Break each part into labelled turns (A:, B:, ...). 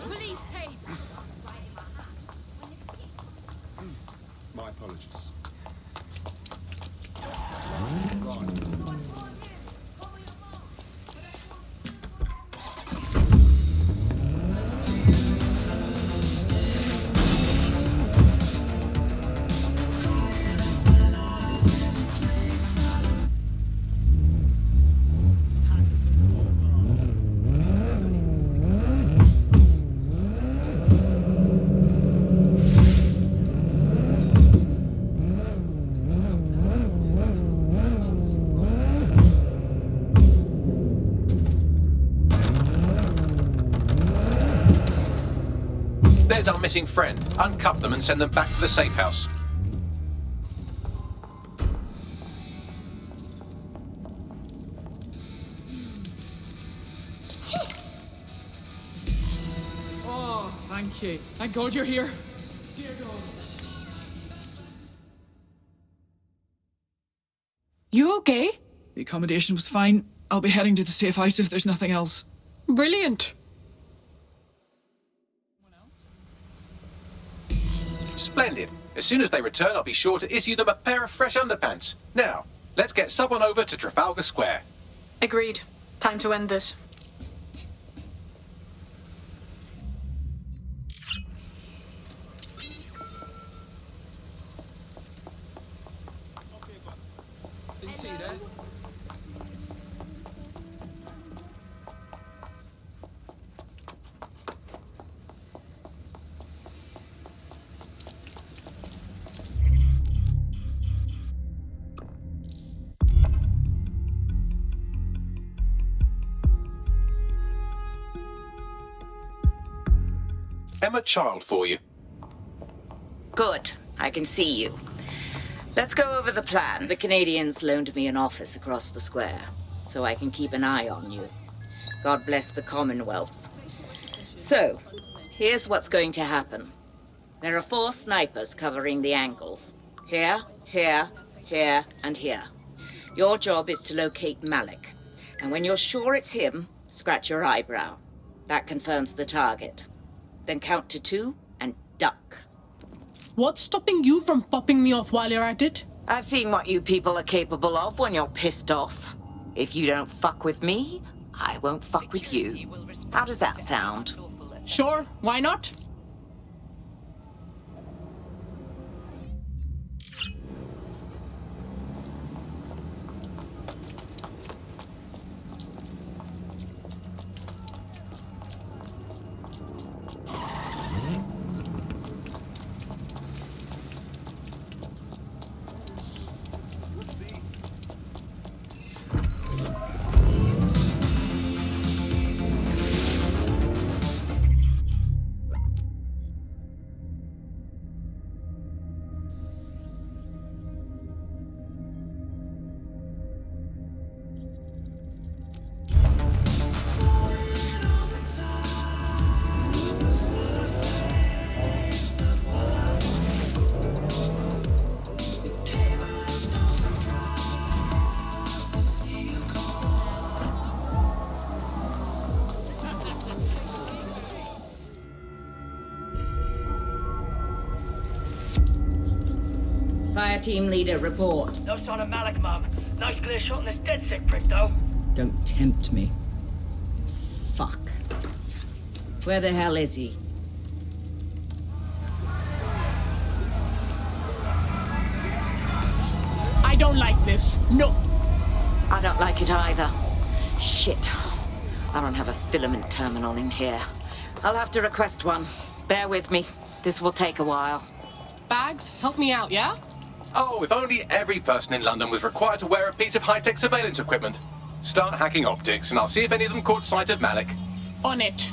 A: Police hate.
B: My apologies.
C: There's our missing friend. Uncuff them and send them back to the safe house.
D: Oh, thank you. Thank God you're here. Dear God. You okay? The accommodation was fine. I'll be heading to the safe house if there's nothing else.
A: Brilliant.
C: Splendid. As soon as they return, I'll be sure to issue them a pair of fresh underpants. Now, let's get someone over to Trafalgar Square.
E: Agreed. Time to end this.
B: Didn't see you there.
C: Emma Child for you.
F: Good. I can see you. Let's go over the plan. The Canadians loaned me an office across the square, so I can keep an eye on you. God bless the Commonwealth. So, here's what's going to happen. There are 4 snipers covering the angles. Here, here, here, and here. Your job is to locate Malik. And when you're sure it's him, scratch your eyebrow. That confirms the target. Then count to 2 and duck.
A: What's stopping you from popping me off while you're at it?
F: I've seen what you people are capable of when you're pissed off. If you don't fuck with me, I won't fuck with you. How does that sound?
A: Sure, why not?
F: Fire team leader, report.
G: No sign of Malik, Mum. Nice clear shot on this dead sick prick, though.
F: Don't tempt me. Fuck. Where the hell is he?
A: I don't like this. No.
F: I don't like it either. Shit. I don't have a filament terminal in here. I'll have to request one. Bear with me. This will take a while.
A: Bags, help me out, yeah?
C: Oh, if only every person in London was required to wear a piece of high-tech surveillance equipment. Start hacking optics, and I'll see if any of them caught sight of Malik.
A: On it.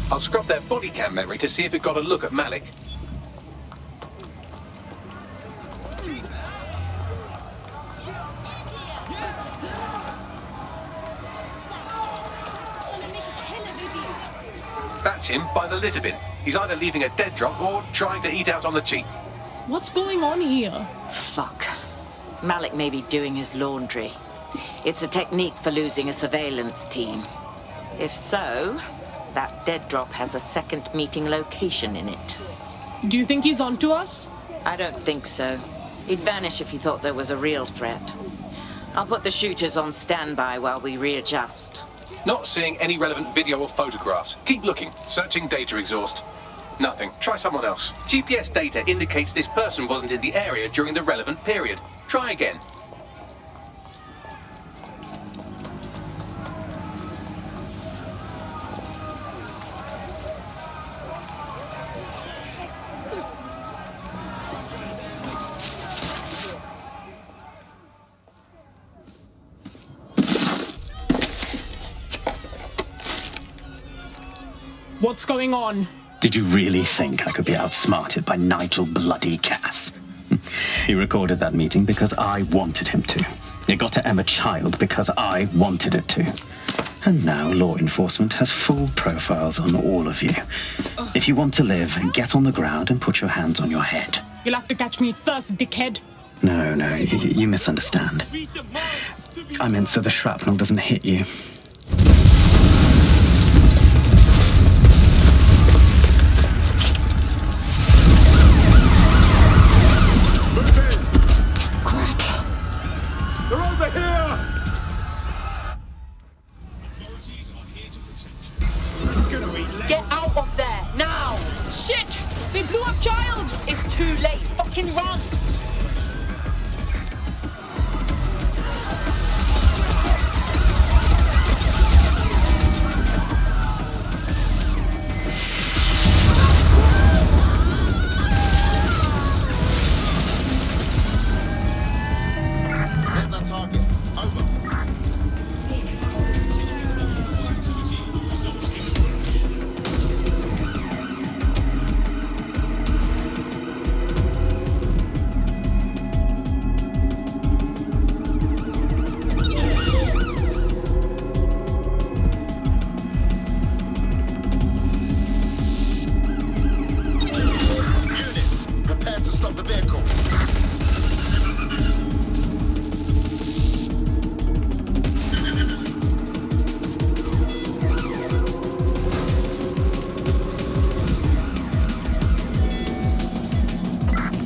C: I'll scrub their body cam memory to see if it got a look at Malik. That's him by the litter bin. He's either leaving a dead drop or trying to eat out on the cheap.
A: What's going on here?
F: Fuck. Malik may be doing his laundry. It's a technique for losing a surveillance team. If so, that dead drop has a second meeting location in it.
A: Do you think he's onto us?
F: I don't think so. He'd vanish if he thought there was a real threat. I'll put the shooters on standby while we readjust.
C: Not seeing any relevant video or photographs. Keep looking. Searching data exhaust. Nothing. Try someone else. GPS data indicates this person wasn't in the area during the relevant period. Try again.
A: What's going on?
H: Did you really think I could be outsmarted by Nigel bloody Cass? He recorded that meeting because I wanted him to. It got to Emma Child because I wanted it to. And now law enforcement has full profiles on all of you. If you want to live, get on the ground and put your hands on your head.
A: You'll have to catch me first, dickhead.
H: No, you misunderstand. I meant so the shrapnel doesn't hit you.
G: Get out of there, now!
A: Shit! They blew up Child!
G: It's too late. Fucking run!
B: There's our target. Over. Units, prepare to stop the vehicle.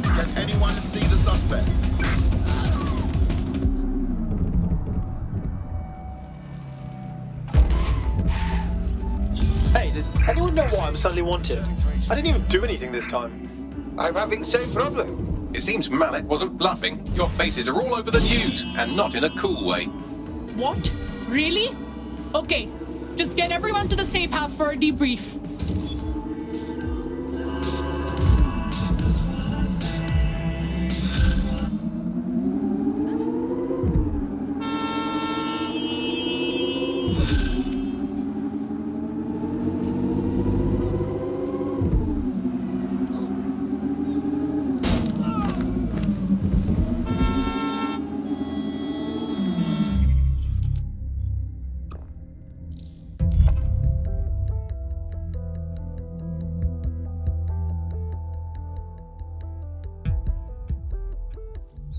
B: Can anyone see the suspect?
I: Hey, does anyone know why I'm suddenly wanted? I didn't even do anything this time.
B: I'm having the same problem.
C: It seems Malik wasn't bluffing. Your faces are all over the news, and not in a cool way.
A: What? Really? Okay, just get everyone to the safe house for a debrief.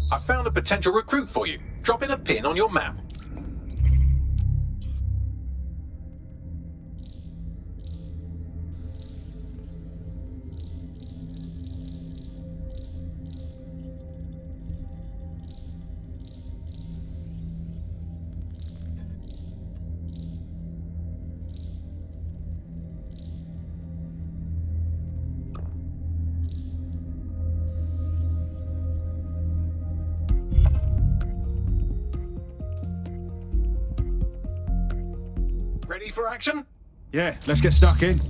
C: I found a potential recruit for you. Drop in a pin on your map. Ready for action?
B: Yeah, let's get stuck in.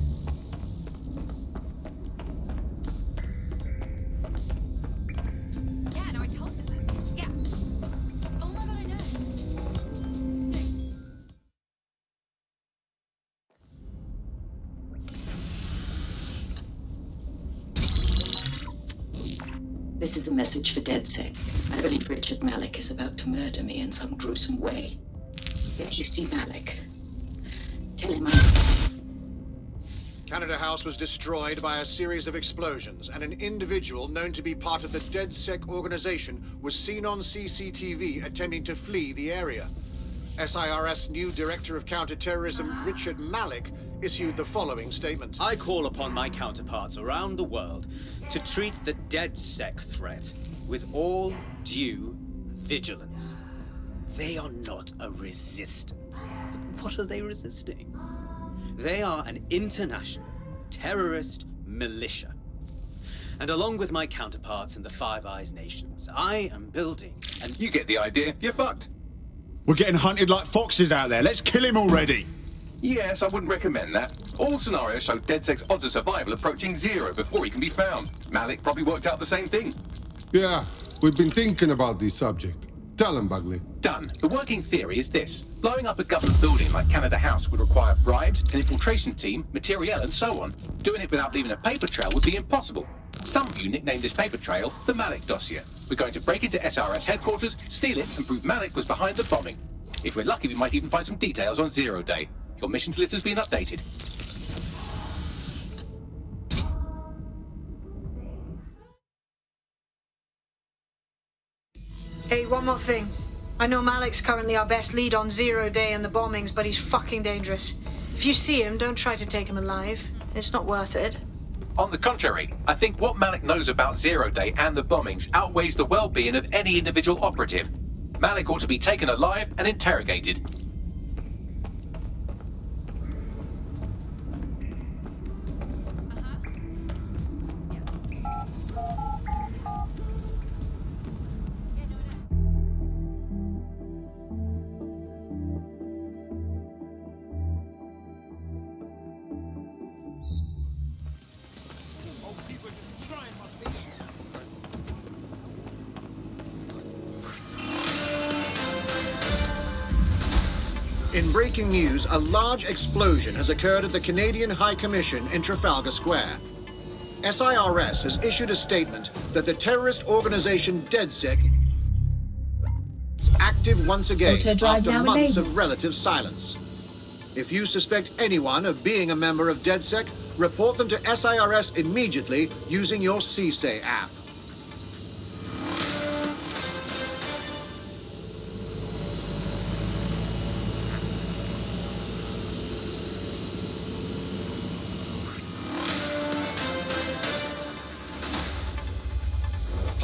J: Yeah, no, I told him that. Yeah. Oh my god, I know.
F: This is a message for DedSec. I believe Richard Malik is about to murder me in some gruesome way. If you see Malik, tell him
K: Canada House was destroyed by a series of explosions, and an individual known to be part of the DedSec organization was seen on CCTV attempting to flee the area. SIRS new Director of Counterterrorism, Richard Malik, issued the following statement.
L: I call upon my counterparts around the world to treat the DedSec threat with all due vigilance. They are not a resistance. What are they resisting? They are an international terrorist militia. And along with my counterparts in the Five Eyes nations, I am building and
C: You get the idea. You're fucked.
B: We're getting hunted like foxes out there. Let's kill him already.
C: Yes, I wouldn't recommend that. All scenarios show DedSec's odds of survival approaching 0 before he can be found. Malik probably worked out the same thing.
M: Yeah, we've been thinking about this subject. Tell him, Bagley.
C: Done. The working theory is this. Blowing up a government building like Canada House would require bribes, an infiltration team, materiel, and so on. Doing it without leaving a paper trail would be impossible. Some of you nicknamed this paper trail the Malik dossier. We're going to break into SRS headquarters, steal it, and prove Malik was behind the bombing. If we're lucky, we might even find some details on 0 Day. Your missions list has been updated.
E: Hey, one more thing. I know Malik's currently our best lead on 0 Day and the bombings, but he's fucking dangerous. If you see him, don't try to take him alive. It's not worth it.
C: On the contrary, I think what Malik knows about 0 Day and the bombings outweighs the well-being of any individual operative. Malik ought to be taken alive and interrogated.
K: In breaking news, a large explosion has occurred at the Canadian High Commission in Trafalgar Square. SIRS has issued a statement that the terrorist organization DedSec is active once again after months of relative silence. If you suspect anyone of being a member of DedSec, report them to SIRS immediately using your CSAY app.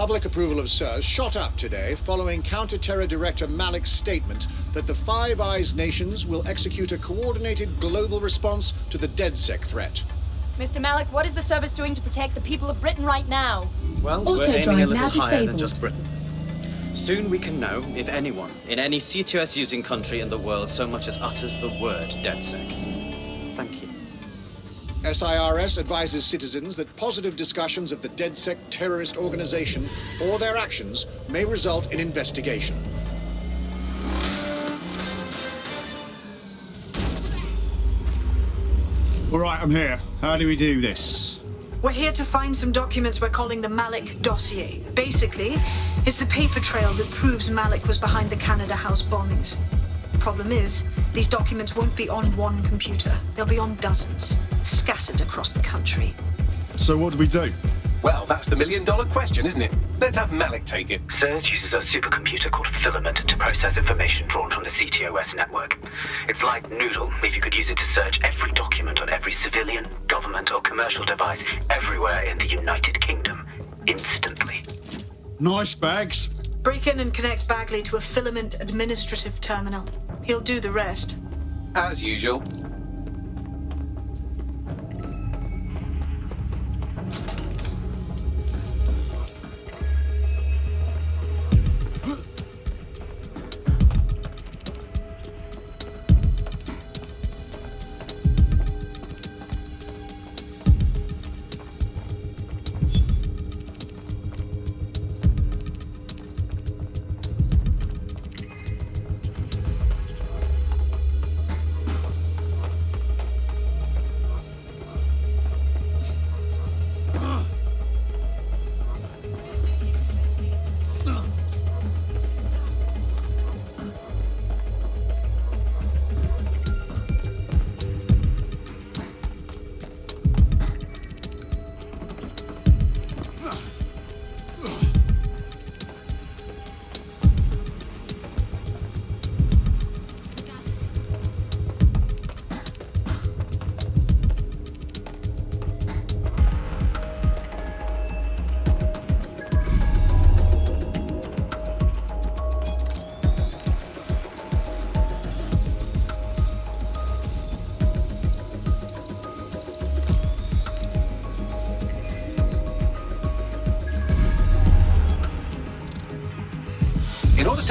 K: Public approval of SIRS shot up today following Counter-Terror Director Malik's statement that the Five Eyes nations will execute a coordinated global response to the DedSec threat.
J: Mr. Malik, what is the service doing to protect the people of Britain right now?
L: Well, we're aiming a little higher than just Britain. Soon we can know if anyone in any C2S-using country in the world so much as utters the word DedSec. Thank you.
K: SIRS advises citizens that positive discussions of the DedSec terrorist organization or their actions may result in investigation.
B: All right, I'm here. How do we do this?
E: We're here to find some documents we're calling the Malik dossier. Basically, it's the paper trail that proves Malik was behind the Canada House bombings. Problem is, these documents won't be on one computer. They'll be on dozens, scattered across the country.
B: So what do we do?
C: Well, that's the million-dollar question, isn't it? Let's have Malik take it.
N: SIRS uses a supercomputer called Filament to process information drawn from the CTOS network. It's like Noodle if you could use it to search every document on every civilian, government or commercial device everywhere in the United Kingdom, instantly.
B: Nice bags.
E: Break in and connect Bagley to a Filament administrative terminal. He'll do the rest.
C: As usual.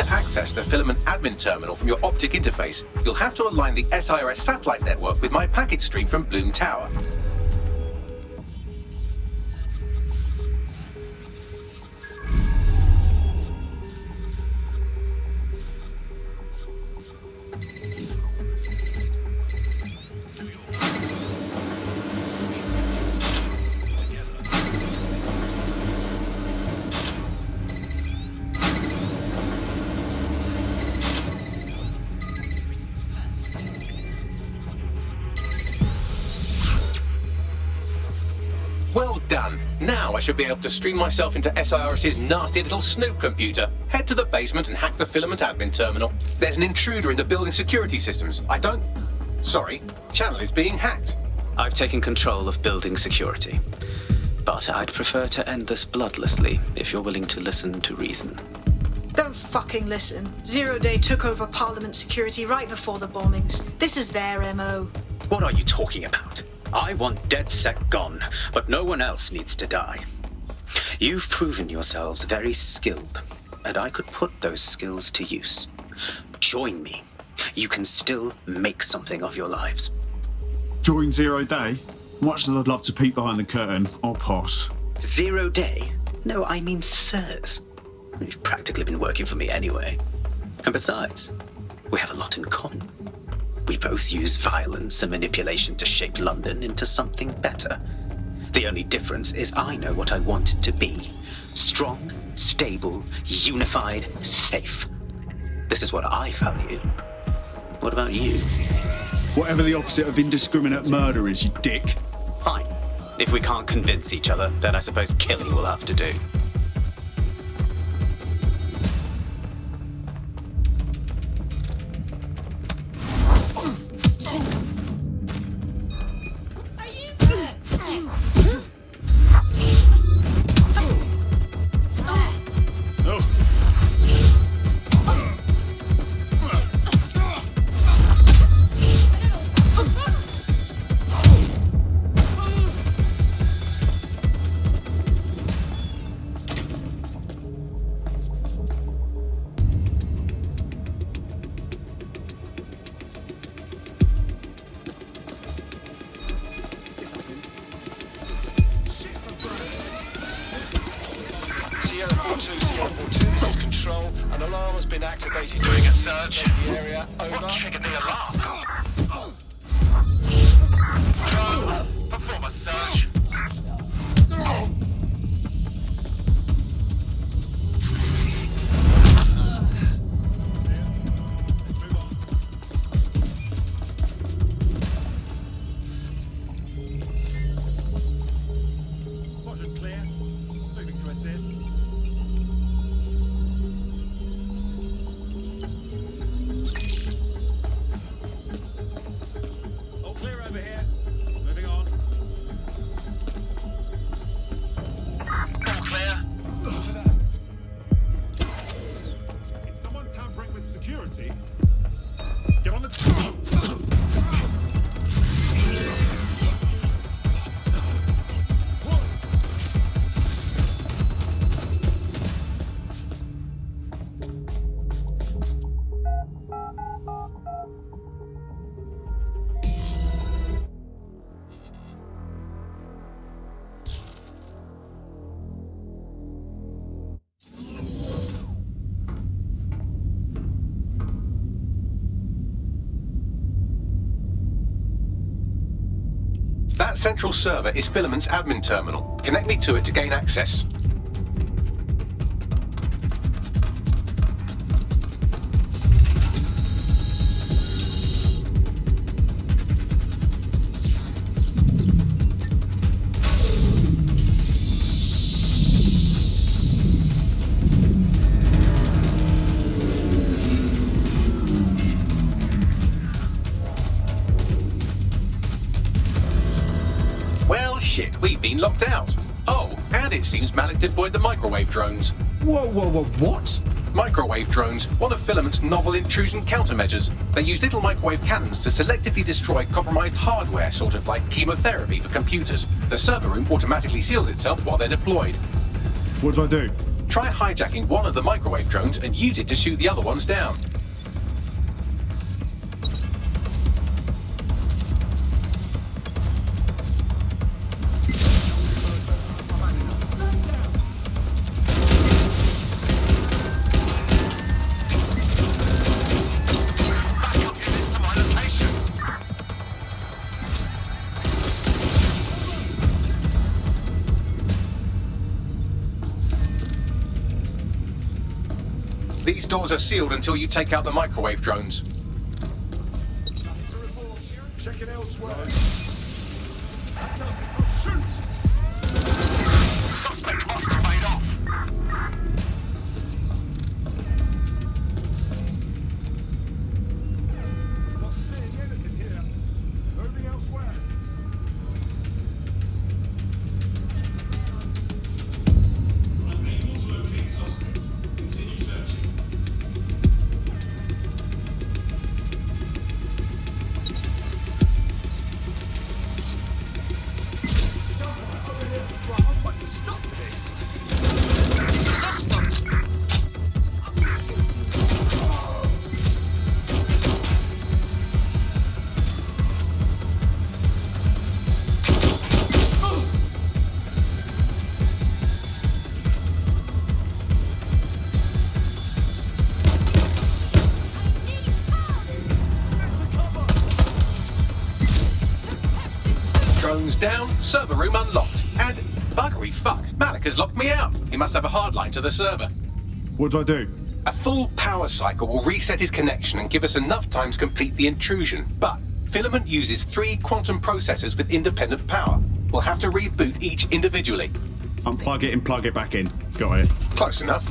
C: to access the Filament admin terminal from your optic interface, you'll have to align the SIRS satellite network with my packet stream from Bloom Tower. Well done. Now I should be able to stream myself into SIRS's nasty little snoop computer, head to the basement and hack the Filament admin terminal. There's an intruder in the building security systems. Sorry, channel is being hacked.
H: I've taken control of building security. But I'd prefer to end this bloodlessly, if you're willing to listen to reason.
E: Don't fucking listen. Zero Day took over Parliament security right before the bombings. This is their MO.
H: What are you talking about? I want DedSec gone, but no one else needs to die. You've proven yourselves very skilled, and I could put those skills to use. Join me. You can still make something of your lives.
B: Join Zero Day? Much as I'd love to peek behind the curtain, I'll pass.
H: 0 Day? No, I mean sirs. You've practically been working for me anyway. And besides, we have a lot in common. We both use violence and manipulation to shape London into something better. The only difference is I know what I want it to be. Strong, stable, unified, safe. This is what I value. What about you?
B: Whatever the opposite of indiscriminate murder is, you dick.
H: Fine. If we can't convince each other, then I suppose killing will have to do.
O: Doing a search. What triggered the alarm? Control, perform a search.
C: That central server is Filament's admin terminal. Connect me to it to gain access. Shit, we've been locked out. Oh, and it seems Malik deployed the microwave drones.
B: Whoa, what?
C: Microwave drones, one of Filament's novel intrusion countermeasures. They use little microwave cannons to selectively destroy compromised hardware, sort of like chemotherapy for computers. The server room automatically seals itself while they're deployed.
B: What do I do?
C: try hijacking one of the microwave drones and use it to shoot the other ones down. These doors are sealed until you take out the microwave drones.
O: Checking elsewhere. Suspect hostile made off. Not seeing anything here. Moving elsewhere.
B: Unable to locate suspect. Continue searching.
O: Stop this.
C: Drones down, server room unlocked, and buggery fuck, Malik has locked me out. He must have a hard line to the server.
B: What do I do?
C: A full power cycle will reset his connection and give us enough time to complete the intrusion. But Filament uses 3 quantum processors with independent power. We'll have to reboot each individually.
B: Unplug it and plug it back in. Got it.
C: Close enough.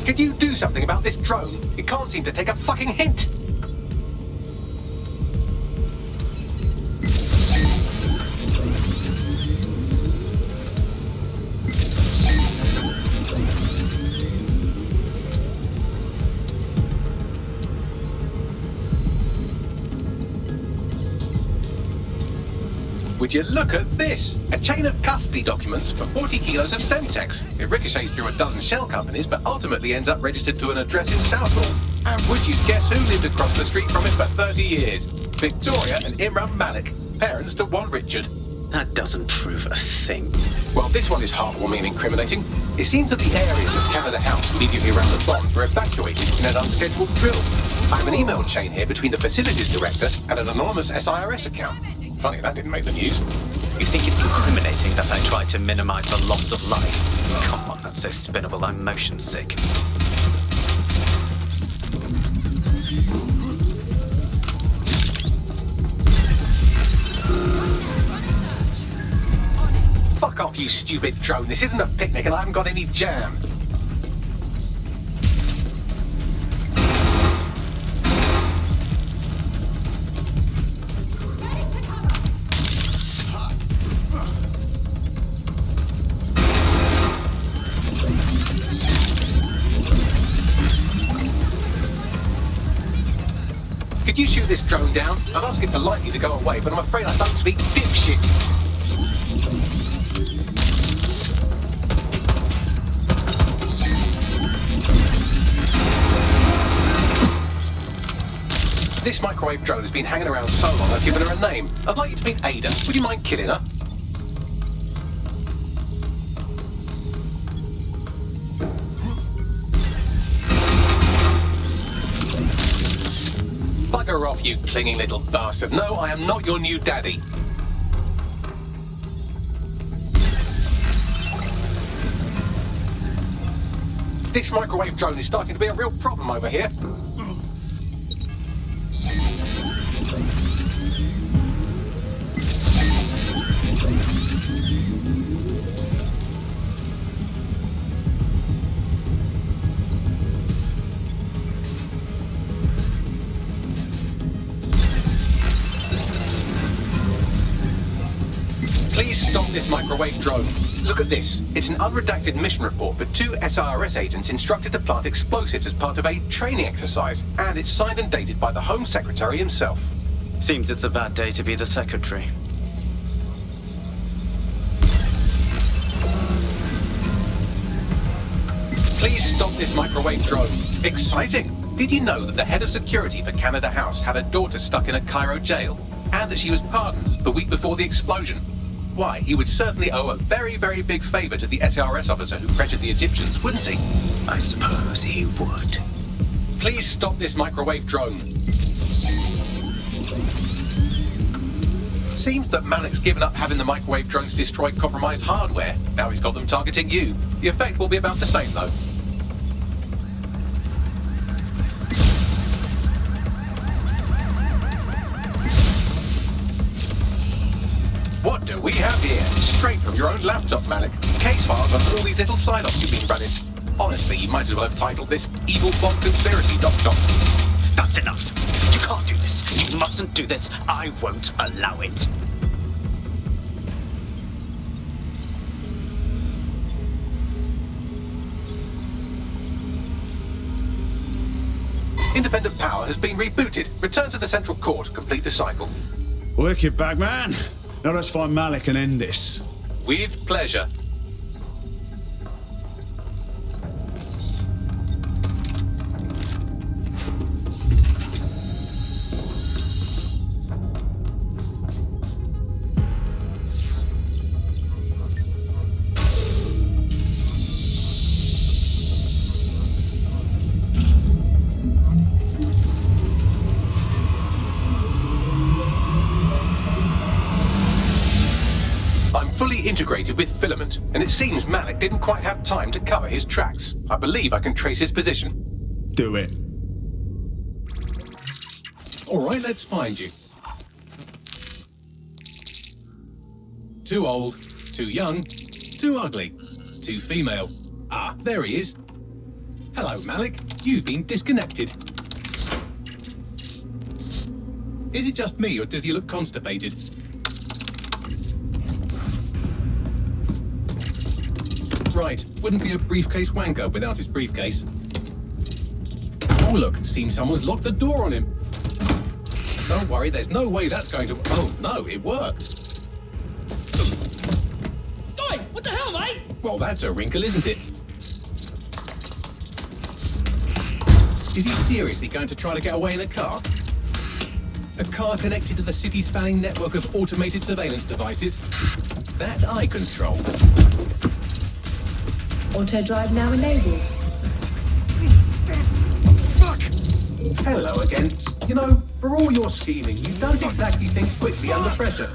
C: Could you do something about this drone? It can't seem to take a fucking hint. Would you look at this? A chain of custody documents for 40 kilos of Semtex. It ricochets through a dozen shell companies, but ultimately ends up registered to an address in Southall. And would you guess who lived across the street from it for 30 years? Victoria and Imran Malik, parents to one Richard.
L: That doesn't prove a thing.
C: Well, this one is heartwarming and incriminating. It seems that the areas of Canada House immediately around the bombs were evacuated in an unscheduled drill. I have an email chain here between the facilities director and an anonymous SIRS account. Funny that didn't make the news.
L: You think it's incriminating that I tried to minimize the loss of life? Come on, that's so spinnable, I'm motion sick.
C: Fuck off, you stupid drone. This isn't a picnic and I haven't got any jam. Could you shoot this drone down? I've asked it politely to go away, but I'm afraid I don't speak dipshit. This microwave drone has been hanging around so long I've given her a name. I'd like you to meet Ada. Would you mind killing her? Bugger off, you clinging little bastard. No, I am not your new daddy. This microwave drone is starting to be a real problem over here. Please stop this microwave drone. Look at this. It's an unredacted mission report for 2 SRS agents instructed to plant explosives as part of a training exercise, and it's signed and dated by the Home Secretary himself.
P: Seems it's a bad day to be the Secretary.
C: Please stop this microwave drone. Exciting! Did you know that the head of security for Canada House had a daughter stuck in a Cairo jail, and that she was pardoned the week before the explosion? Why, he would certainly owe a very, very big favour to the SRS officer who pressured the Egyptians, wouldn't he?
P: I suppose he would.
C: Please stop this microwave drone. Seems that Malik's given up having the microwave drones destroy compromised hardware. Now he's got them targeting you. The effect will be about the same, though. What do we have here? Straight from your own laptop, Malik. Case files on all these little side-offs you've been running. Honestly, you might as well have titled this Evil Bomb Conspiracy, Doctor.
P: That's enough. You can't do this. You mustn't do this. I won't allow it.
C: Independent power has been rebooted. Return to the central core to complete the cycle.
B: Wicked, Bagman. Now let's find Malik and end this.
C: With pleasure. Integrated with filament, and it seems Malik didn't quite have time to cover his tracks. I believe I can trace his position.
B: Do it.
C: All right, let's find you. Too old, too young, too ugly, too female. Ah, there he is. Hello, Malik. You've been disconnected. Is it just me, or does he look constipated? Right, wouldn't be a briefcase wanker without his briefcase. Oh look, seems someone's locked the door on him. Don't worry, there's no way that's going to... Oh no, it worked.
G: Oi, what the hell, mate?
C: Well, that's a wrinkle, isn't it? Is he seriously going to try to get away in a car? A car connected to the city-spanning network of automated surveillance devices? That I control.
J: Auto drive now enabled.
C: Fuck! Hello again. You know, for all your scheming, you don't exactly think quickly under pressure.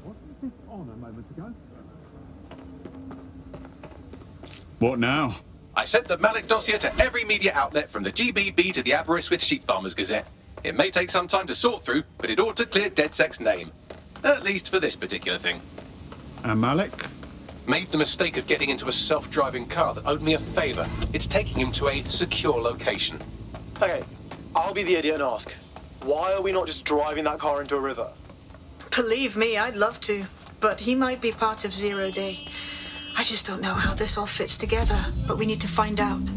B: Wasn't this on a moment ago? What now?
C: I sent the Malik dossier to every media outlet from the GBB to the Aberystwyth Sheep Farmers Gazette. It may take some time to sort through, but it ought to clear DedSec's name. At least for this particular thing.
B: And Malik?
C: Made the mistake of getting into a self-driving car that owed me a favor. It's taking him to a secure location.
I: Okay, I'll be the idiot and ask, why are we not just driving that car into a river?
E: Believe me, I'd love to, but he might be part of Zero Day. I just don't know how this all fits together, but we need to find out.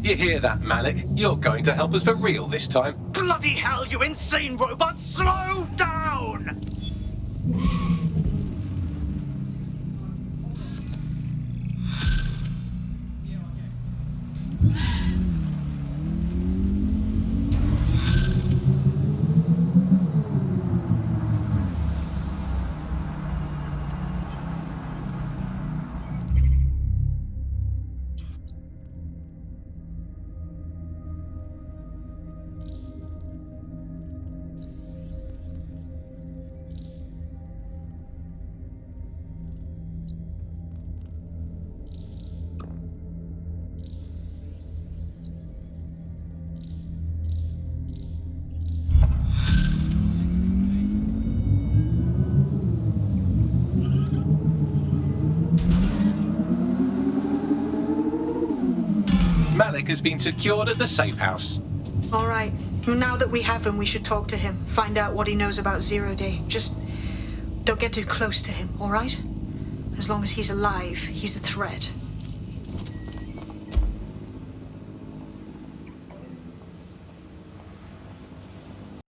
C: You hear that, Malik? You're going to help us for real this time.
P: Bloody hell, you insane robot! Slow down!
C: Malik has been secured at the safe house.
E: All right. Well, now that we have him, we should talk to him. Find out what he knows about Zero Day. Just don't get too close to him, all right? As long as he's alive, he's a threat.